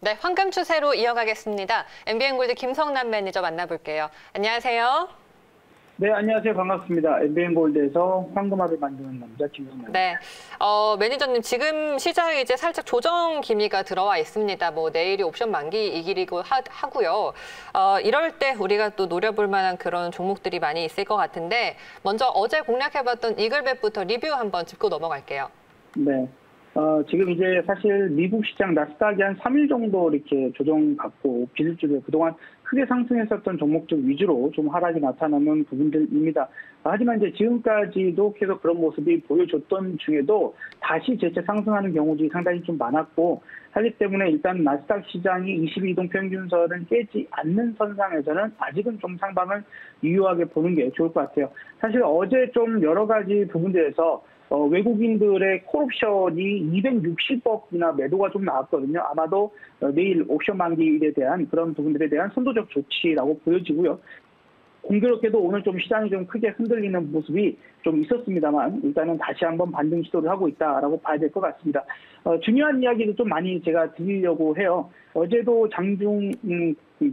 네, 황금 추세로 이어가겠습니다. MBN골드 김성남 매니저 만나볼게요. 안녕하세요. 네, 안녕하세요. 반갑습니다. MBN골드에서 황금알을 만드는 남자 김성남입니다. 네, 매니저님 지금 시장에 이제 살짝 조정 기미가 들어와 있습니다. 뭐 내일이 옵션 만기이기이고 하고요. 이럴 때 우리가 또 노려볼 만한 그런 종목들이 많이 있을 것 같은데 먼저 어제 공략해봤던 이글벳부터 리뷰 한번 짚고 넘어갈게요. 네. 지금 이제 사실 미국 시장 나스닥이 한 3일 정도 이렇게 조정받고 기술주를 그동안 크게 상승했었던 종목들 위주로 좀 하락이 나타나는 부분들입니다. 하지만 이제 지금까지도 계속 그런 모습이 보여줬던 중에도 다시 재차 상승하는 경우들이 상당히 좀 많았고 하기 때문에 일단 나스닥 시장이 22동 평균선을 깨지 않는 선상에서는 아직은 좀 상방을 유효하게 보는 게 좋을 것 같아요. 사실 어제 좀 여러 가지 부분들에서 외국인들의 콜옵션이 260억이나 매도가 좀 나왔거든요. 아마도 내일 옵션 만기일에 대한 그런 부분들에 대한 선도적 조치라고 보여지고요. 공교롭게도 오늘 좀 시장이 좀 크게 흔들리는 모습이 좀 있었습니다만 일단은 다시 한번 반등 시도를 하고 있다라고 봐야 될 것 같습니다. 중요한 이야기도 좀 많이 제가 드리려고 해요. 어제도 장중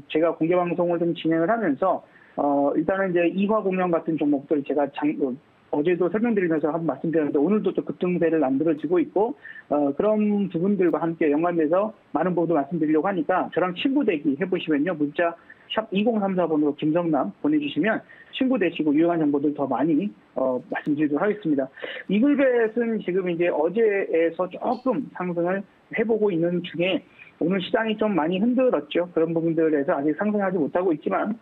제가 공개 방송을 좀 진행을 하면서 일단은 이제 이화공명 같은 종목들 제가 어제도 설명드리면서 한번 말씀드렸는데 오늘도 또 급등세를 만들어지고 있고 그런 부분들과 함께 연관돼서 많은 부분도 말씀드리려고 하니까 저랑 친구 대기 해보시면요. 문자 샵 2034번으로 김성남 보내주시면 친구 되시고 유용한 정보들 더 많이 말씀드리도록 하겠습니다. 이글벳은 지금 이제 어제에서 조금 상승을 해보고 있는 중에 오늘 시장이 좀 많이 흔들었죠. 그런 부분들에서 아직 상승하지 못하고 있지만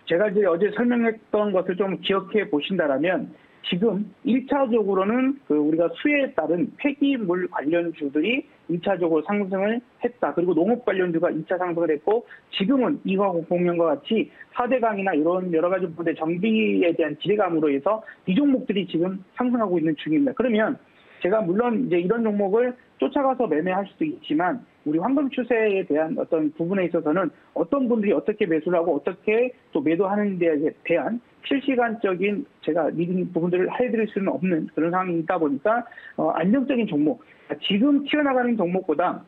제가 이제 어제 설명했던 것을 좀 기억해 보신다라면 지금 1차적으로는 우리가 수혜에 따른 폐기물 관련주들이 1차적으로 상승을 했다. 그리고 농업 관련주가 2차 상승을 했고 지금은 이화공명과 같이 4대강이나 이런 여러 가지 부분의 정비에 대한 기대감으로 해서 이 종목들이 지금 상승하고 있는 중입니다. 그러면 제가 물론 이제 이런 종목을 쫓아가서 매매할 수도 있지만 우리 황금 추세에 대한 어떤 부분에 있어서는 어떤 분들이 어떻게 매수를 하고 어떻게 또 매도하는 데 대한 실시간적인 제가 리딩 부분들을 해드릴 수는 없는 그런 상황이 있다 보니까 안정적인 종목, 지금 튀어나가는 종목보다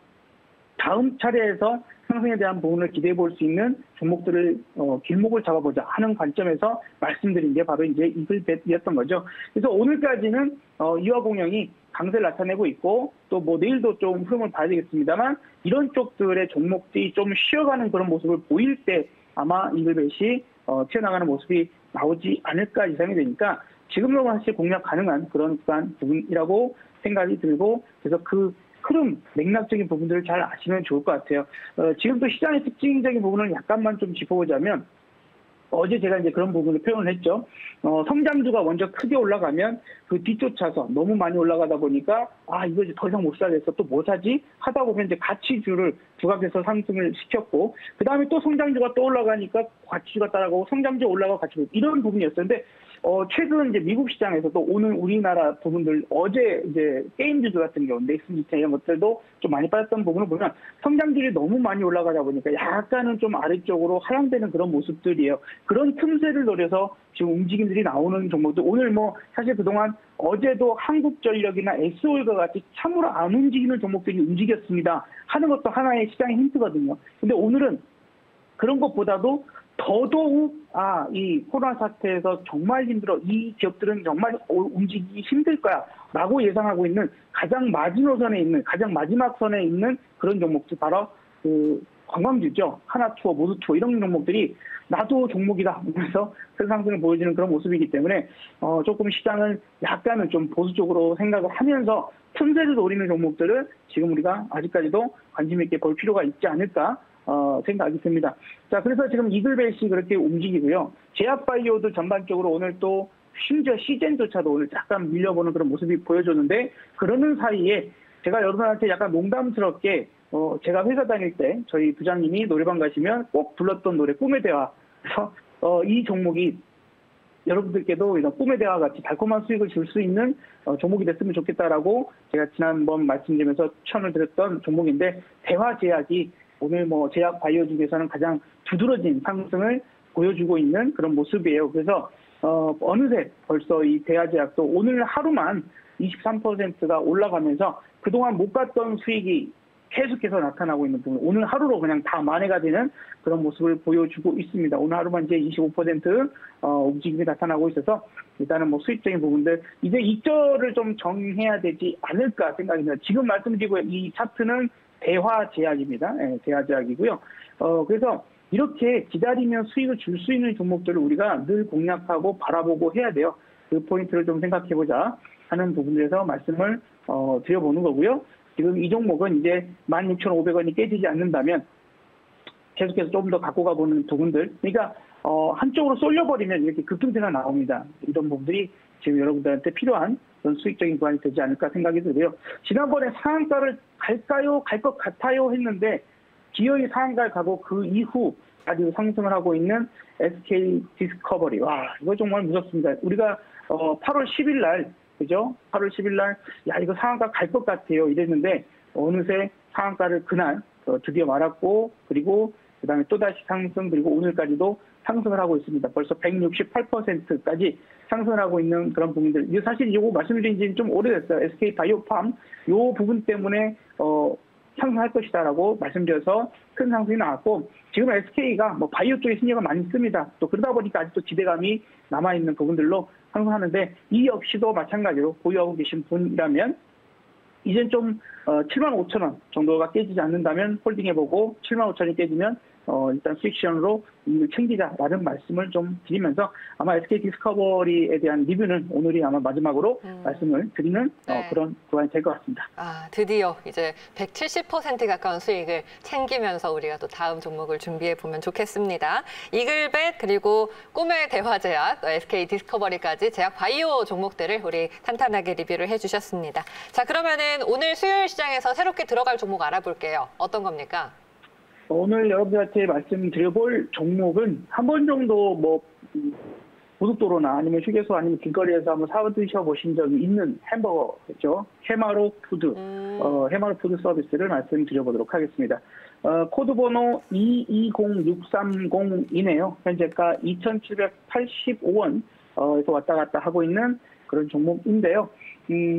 다음 차례에서 상승에 대한 부분을 기대해 볼 수 있는 종목들을 길목을 잡아보자 하는 관점에서 말씀드린 게 바로 이제 이글벳이었던 거죠. 그래서 오늘까지는 이화공명이 강세를 나타내고 있고 또 뭐 내일도 좀 흐름을 봐야 되겠습니다만 이런 쪽들의 종목들이 좀 쉬어가는 그런 모습을 보일 때 아마 이글벳이 튀어나가는 모습이 나오지 않을까 예상이 되니까 지금도 사실 공략 가능한 그런 부분이라고 생각이 들고 그래서 그 흐름, 맥락적인 부분들을 잘 아시면 좋을 것 같아요. 지금도 시장의 특징적인 부분을 약간만 좀 짚어보자면 어제 제가 이제 그런 부분을 표현을 했죠. 성장주가 먼저 크게 올라가면 그 뒤쫓아서 너무 많이 올라가다 보니까 이거 이제 더 이상 못 사겠어. 또 뭐 사지? 하다 보면 이제 가치주를 부각해서 상승을 시켰고 그 다음에 또 성장주가 또 올라가니까 가치주가 따라가고 성장주 올라가고 가치주 이런 부분이었었는데 최근 이제 미국 시장에서도 오늘 우리나라 부분들 어제 이제 게임주들 같은 경우 넥슨지차 이런 것들도 좀 많이 빠졌던 부분을 보면 성장률이 너무 많이 올라가다 보니까 약간은 좀 아래쪽으로 하향되는 그런 모습들이에요. 그런 틈새를 노려서 지금 움직임들이 나오는 종목들 오늘 뭐 사실 그동안 어제도 한국전력이나 엑스오일과 같이 참으로 안 움직이는 종목들이 움직였습니다 하는 것도 하나의 시장의 힌트거든요. 근데 오늘은 그런 것보다도 더더욱 이 코로나 사태에서 정말 힘들어 이 기업들은 정말 움직이기 힘들 거야 라고 예상하고 있는 가장 마지노선에 있는 가장 마지막 선에 있는 그런 종목들 바로 관광주죠. 하나투어, 모두투어 이런 종목들이 나도 종목이다 하면서 큰 상승을 보여주는 그런 모습이기 때문에 조금 시장을 약간은 좀 보수적으로 생각을 하면서 틈새를 노리는 종목들을 지금 우리가 아직까지도 관심 있게 볼 필요가 있지 않을까 생각이 듭니다. 자, 그래서 지금 이글벳이 그렇게 움직이고요. 제약바이오도 전반적으로 오늘 또 심지어 시젠조차도 오늘 약간 밀려보는 그런 모습이 보여줬는데 그러는 사이에 제가 여러분한테 약간 농담스럽게 제가 회사 다닐 때 저희 부장님이 노래방 가시면 꼭 불렀던 노래 꿈의 대화. 그래서 이 종목이 여러분들께도 이런 꿈의 대화와 같이 달콤한 수익을 줄 수 있는 종목이 됐으면 좋겠다라고 제가 지난번 말씀드리면서 추천을 드렸던 종목인데 대화제약이 오늘 뭐 제약 바이오 중에서는 가장 두드러진 상승을 보여주고 있는 그런 모습이에요. 그래서 어느새 벌써 이 대화제약도 오늘 하루만 23%가 올라가면서 그동안 못 갔던 수익이 계속해서 나타나고 있는 부분. 오늘 하루로 그냥 다 만회가 되는 그런 모습을 보여주고 있습니다. 오늘 하루만 이제 25% 움직임이 나타나고 있어서 일단은 뭐 수익적인 부분들 이제 입절을 좀 정해야 되지 않을까 생각입니다. 지금 말씀드리고 이 차트는 대화 제약입니다. 예, 대화 제약이고요. 그래서 이렇게 기다리면 수익을 줄 수 있는 종목들을 우리가 늘 공략하고 바라보고 해야 돼요. 그 포인트를 좀 생각해보자 하는 부분에서 말씀을 드려보는 거고요. 지금 이 종목은 이제 16,500원이 깨지지 않는다면 계속해서 좀 더 갖고 가보는 부분들. 그러니까 한쪽으로 쏠려버리면 이렇게 급등세가 나옵니다. 이런 부분들이 지금 여러분들한테 필요한 그런 수익적인 구간이 되지 않을까 생각이 들고요. 지난번에 상한가를 갈까요? 갈 것 같아요? 했는데 기어이 상한가를 가고 그 이후 아주 상승을 하고 있는 SK 디스커버리. 와, 이거 정말 무섭습니다. 우리가 8월 10일 날, 그죠? 8월 10일 날, 야, 이거 상한가 갈 것 같아요. 이랬는데 어느새 상한가를 그날 드디어 말았고, 그리고 그 다음에 또다시 상승, 그리고 오늘까지도 상승을 하고 있습니다. 벌써 168%까지 상승을 하고 있는 그런 부분들. 이게 사실 이거 말씀드린 지는 좀 오래됐어요. SK 바이오팜, 요 부분 때문에, 상승할 것이다라고 말씀드려서 큰 상승이 나왔고, 지금 SK가 뭐 바이오 쪽에 신경을 많이 씁니다. 또 그러다 보니까 아직도 기대감이 남아있는 부분들로 상승하는데, 이 역시도 마찬가지로 보유하고 계신 분이라면, 이젠 좀 75,000원 정도가 깨지지 않는다면 홀딩해보고 75,000원이 깨지면 일단 수익 시장으로 이익을 챙기자라는 말씀을 좀 드리면서 아마 SK 디스커버리에 대한 리뷰는 오늘이 아마 마지막으로 말씀을 드리는 그런 구간이 될 것 같습니다. 아, 드디어 이제 170% 가까운 수익을 챙기면서 우리가 또 다음 종목을 준비해 보면 좋겠습니다. 이글벳 그리고 꿈의 대화제약, SK 디스커버리까지 제약 바이오 종목들을 우리 탄탄하게 리뷰를 해주셨습니다. 자, 그러면은 오늘 수요일 시장에서 새롭게 들어갈 종목 알아볼게요. 어떤 겁니까? 오늘 여러분들한테 말씀드려볼 종목은 한 번 정도 뭐 고속도로나 아니면 휴게소 아니면 길거리에서 한번 사 드셔보신 적이 있는 햄버거죠. 해마로 푸드, 해마로 푸드 서비스를 말씀드려보도록 하겠습니다. 코드 번호 220630이네요. 현재가 2,785원에서 왔다 갔다 하고 있는 그런 종목인데요.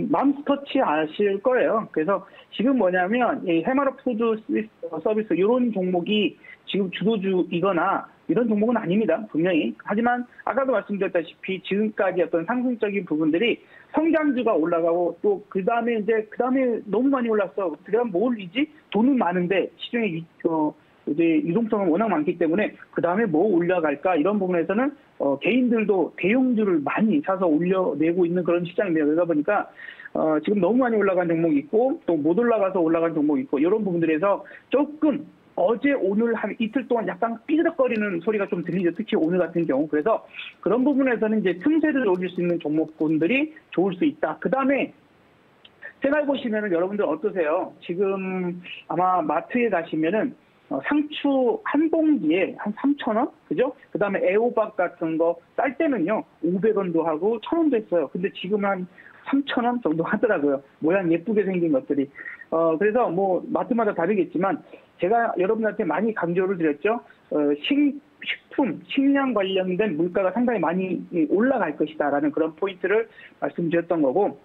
맘스터치 아실 거예요. 그래서 지금 뭐냐면 이 해마로 푸드 서비스 이런 종목이 지금 주도주이거나 이런 종목은 아닙니다. 분명히. 하지만 아까도 말씀드렸다시피 지금까지 어떤 상승적인 부분들이 성장주가 올라가고 또 그 다음에 너무 많이 올랐어. 그다음 뭐 올리지? 돈은 많은데 시중에 이제 유동성은 워낙 많기 때문에 그 다음에 뭐 올라갈까 이런 부분에서는 개인들도 대형주를 많이 사서 올려내고 있는 그런 시장입니다. 그러다 보니까 지금 너무 많이 올라간 종목이 있고 또 못 올라가서 올라간 종목이 있고 이런 부분들에서 조금 어제 오늘 한 이틀 동안 약간 삐그덕거리는 소리가 좀 들리죠. 특히 오늘 같은 경우. 그래서 그런 부분에서는 이제 틈새를 올릴 수 있는 종목군들이 좋을 수 있다. 그 다음에 생각해 보시면은 여러분들 어떠세요? 지금 아마 마트에 가시면은 상추 한 봉지에 한 3,000원? 그죠? 그 다음에 애호박 같은 거 쌀 때는요, 500원도 하고 1,000원도 했어요. 근데 지금 한 3,000원 정도 하더라고요. 모양 예쁘게 생긴 것들이. 그래서 뭐, 마트마다 다르겠지만, 제가 여러분한테 많이 강조를 드렸죠. 식품, 식량 관련된 물가가 상당히 많이 올라갈 것이다라는 그런 포인트를 말씀드렸던 거고,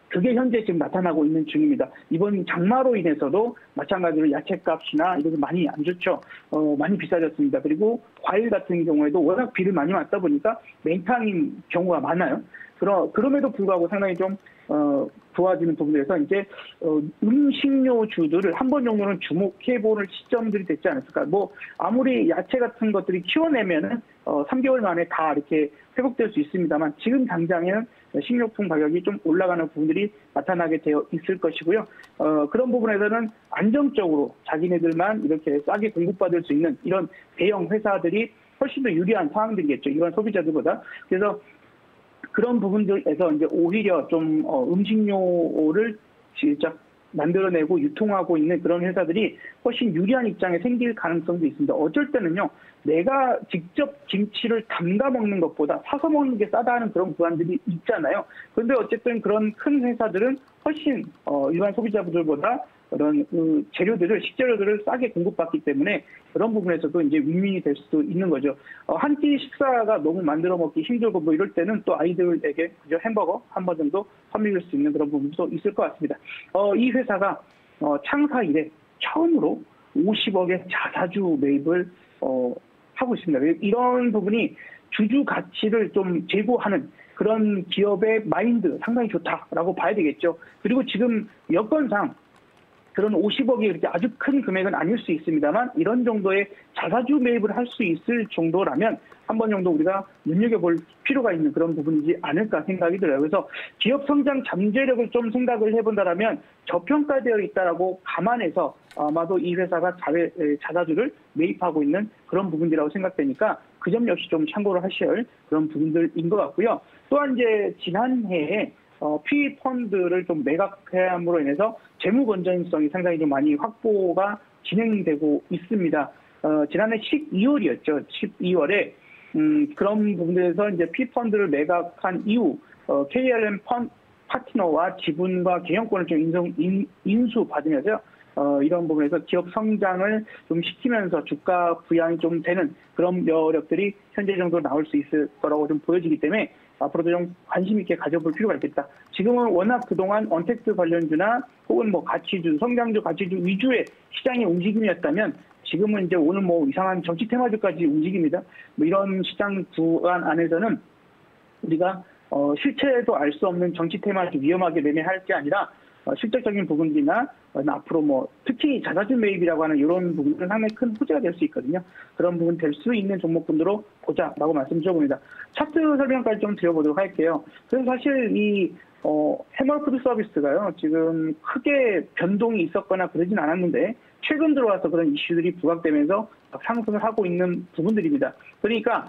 그게 현재 지금 나타나고 있는 중입니다. 이번 장마로 인해서도 마찬가지로 야채값이나 이것도 많이 안 좋죠. 많이 비싸졌습니다. 그리고 과일 같은 경우에도 워낙 비를 많이 맞다 보니까 냉탕인 경우가 많아요. 그럼에도 불구하고 상당히 좀 좋아지는 부분에서 이제 음식료주들을 한 번 정도는 주목해보는 시점들이 됐지 않았을까. 뭐 아무리 야채 같은 것들이 키워내면은 3개월 만에 다 이렇게 회복될 수 있습니다만 지금 당장에는 식료품 가격이 좀 올라가는 부분들이 나타나게 되어 있을 것이고요. 그런 부분에서는 안정적으로 자기네들만 이렇게 싸게 공급받을 수 있는 이런 대형 회사들이 훨씬 더 유리한 상황들이겠죠. 이런 소비자들보다. 그래서 그런 부분들에서 이제 오히려 좀 음식료를 직접 만들어내고 유통하고 있는 그런 회사들이 훨씬 유리한 입장에 생길 가능성도 있습니다. 어쩔 때는요, 내가 직접 김치를 담가 먹는 것보다 사서 먹는 게 싸다는 그런 구간들이 있잖아요. 그런데 어쨌든 그런 큰 회사들은 훨씬 일반 소비자분들보다 그런 식재료들을 싸게 공급받기 때문에 그런 부분에서도 이제 윈윈이 될 수도 있는 거죠. 한 끼 식사가 너무 만들어 먹기 힘들고 뭐 이럴 때는 또 아이들에게 그저 햄버거 한 번 정도 퍼먹일 수 있는 그런 부분도 있을 것 같습니다. 이 회사가 창사 이래 처음으로 50억의 자사주 매입을 하고 있습니다. 이런 부분이 주주 가치를 좀 제고하는 그런 기업의 마인드 상당히 좋다라고 봐야 되겠죠. 그리고 지금 여건상 그런 50억이 그렇게 아주 큰 금액은 아닐 수 있습니다만 이런 정도의 자사주 매입을 할 수 있을 정도라면 한 번 정도 우리가 눈여겨볼 필요가 있는 그런 부분이지 않을까 생각이 들어요. 그래서 기업 성장 잠재력을 좀 생각을 해본다라면 저평가되어 있다라고 감안해서 아마도 이 회사가 자사주를 매입하고 있는 그런 부분이라고 생각되니까 그 점 역시 좀 참고를 하실 그런 부분들인 것 같고요. 또한 이제 지난해에 PE 펀드를 좀 매각함으로 인해서 재무 건전성이 상당히 좀 많이 확보가 진행되고 있습니다. 지난해 12월이었죠. 12월에 그런 부분에서 이제 PE 펀드를 매각한 이후 KLM 파트너와 지분과 경영권을 좀 인수받으면서 이런 부분에서 기업 성장을 좀 시키면서 주가 부양이 좀 되는 그런 여력들이 현재 정도로 나올 수 있을 거라고 좀 보여지기 때문에 앞으로도 좀 관심 있게 가져볼 필요가 있겠다. 지금은 워낙 그동안 언택트 관련주나 혹은 뭐 가치주, 성장주, 가치주 위주의 시장의 움직임이었다면 지금은 이제 오늘 뭐 이상한 정치 테마주까지 움직입니다. 뭐 이런 시장 구간 안에서는 우리가 실체도 알 수 없는 정치 테마주 위험하게 매매할 게 아니라 실질적인 부분들이나 앞으로 뭐 특히 자사주 매입이라고 하는 이런 부분들은 상당히 큰 호재가 될 수 있거든요. 그런 부분 될 수 있는 종목군으로 보자라고 말씀드려봅니다. 차트 설명까지 좀 드려보도록 할게요. 그래서 사실 이 해멀푸드 서비스가요 지금 크게 변동이 있었거나 그러진 않았는데 최근 들어와서 그런 이슈들이 부각되면서 상승을 하고 있는 부분들입니다. 그러니까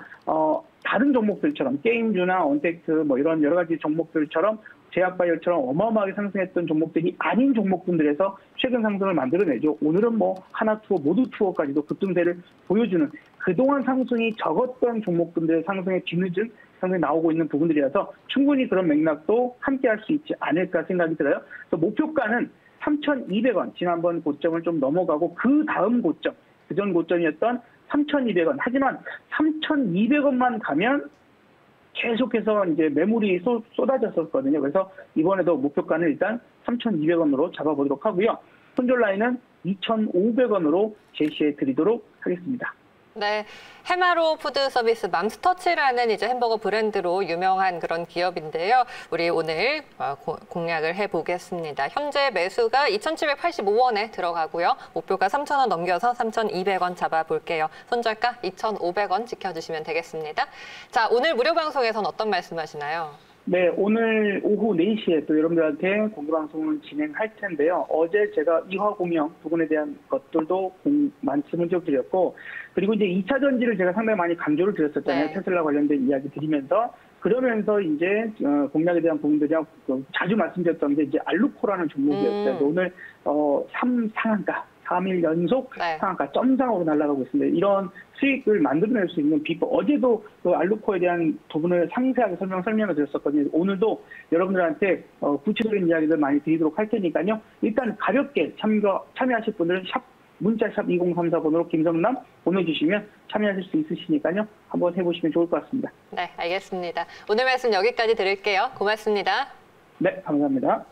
다른 종목들처럼 게임주나 언택트 뭐 이런 여러 가지 종목들처럼 제약바이오처럼 어마어마하게 상승했던 종목들이 아닌 종목군들에서 최근 상승을 만들어내죠. 오늘은 뭐 하나투어, 모두투어까지도 급등세를 보여주는 그동안 상승이 적었던 종목군들의 상승에 뒤늦은 상승이 나오고 있는 부분들이라서 충분히 그런 맥락도 함께 할 수 있지 않을까 생각이 들어요. 그래서 목표가는 3,200원, 지난번 고점을 좀 넘어가고 그 다음 고점, 그전 고점이었던 3,200원. 하지만 3,200원만 가면 계속해서 이제 매물이 쏟아졌었거든요. 그래서 이번에도 목표가는 일단 3,200원으로 잡아보도록 하고요. 손절 라인은 2,500원으로 제시해 드리도록 하겠습니다. 네, 해마로 푸드 서비스 맘스터치라는 이제 햄버거 브랜드로 유명한 그런 기업인데요. 우리 오늘 공략을 해보겠습니다. 현재 매수가 2,785원에 들어가고요. 목표가 3,000원 넘겨서 3,200원 잡아볼게요. 손절가 2,500원 지켜주시면 되겠습니다. 자, 오늘 무료 방송에서는 어떤 말씀하시나요? 네, 오늘 오후 4시에 또 여러분들한테 공개방송을 진행할 텐데요. 어제 제가 이화공영 부분에 대한 것들도 말씀을 좀 드렸고, 그리고 이제 2차 전지를 제가 상당히 많이 강조를 드렸었잖아요. 네. 테슬라 관련된 이야기 드리면서. 그러면서 이제 공략에 대한 부분들이 자주 말씀드렸던 게 이제 알루코라는 종목이었어요. 오늘 3일 연속 네. 상한가 점상으로 날아가고 있습니다. 이런 수익을 만들어낼 수 있는 비법. 어제도 그 알루코에 대한 부분을 상세하게 설명을 드렸었거든요. 오늘도 여러분들한테 구체적인 이야기들 많이 드리도록 할 테니까요. 일단 가볍게 참여하실 분들은 문자샵 2034번으로 김성남 보내주시면 참여하실 수 있으시니까요. 한번 해보시면 좋을 것 같습니다. 네, 알겠습니다. 오늘 말씀 여기까지 드릴게요. 고맙습니다. 네, 감사합니다.